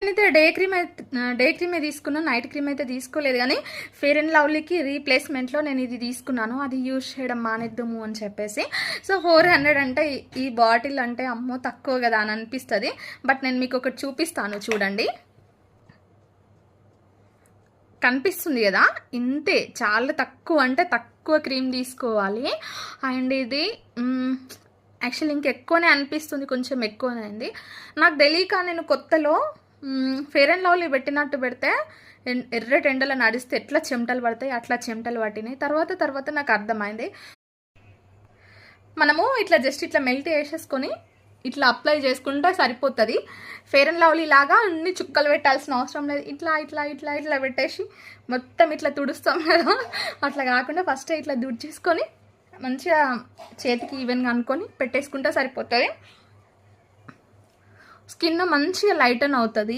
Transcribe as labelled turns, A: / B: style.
A: నేనైతే డే క్రీమే తీసుకున్నాను, night cream అయితే తీసుకోలేదు. కానీ ఫెయిర్ అండ్ లవ్లీకి రీప్లేస్మెంట్లో నేను ఇది తీసుకున్నాను, అది యూజ్ చేయడం మానేద్దాము అని చెప్పేసి. సో 400 అంటే ఈ బాటిల్ అంటే అమ్మో తక్కువ కదా అని అనిపిస్తుంది. బట్ నేను మీకు ఒకటి చూపిస్తాను చూడండి, కనిపిస్తుంది కదా, ఇంతే, చాలా తక్కువ అంటే తక్కువ క్రీమ్ తీసుకోవాలి. అండ్ ఇది యాక్చువల్లీ ఇంకెక్కువనే అనిపిస్తుంది, కొంచెం ఎక్కువనే అయింది నాకు తెలియక. నేను కొత్తలో ఫెయిర్ అండ్ లవ్లీ పెట్టినట్టు పెడితే ఎర్రటి ఎండలో నడిస్తే ఎట్లా చెమటలు పడతాయి అట్లా చెమటలు పట్టినాయి. తర్వాత నాకు అర్థమైంది, మనము ఇట్లా జస్ట్ ఇట్లా మెల్ట్ చేసేసుకొని ఇట్లా అప్లై చేసుకుంటే సరిపోతుంది. ఫెయిర్ అండ్ లవ్లీ లాగా అన్ని చుక్కలు పెట్టాల్సిన అవసరం లేదు. ఇట్లా పెట్టేసి మొత్తం ఇట్లా తుడుస్తాం కదా, అట్లా కాకుండా ఫస్ట్ ఇట్లా దుడ్చేసుకొని మంచిగా చేతికి ఈవెన్గా అనుకొని పెట్టేసుకుంటే సరిపోతుంది. స్కిన్ మంచిగా లైటన్ అవుతుంది.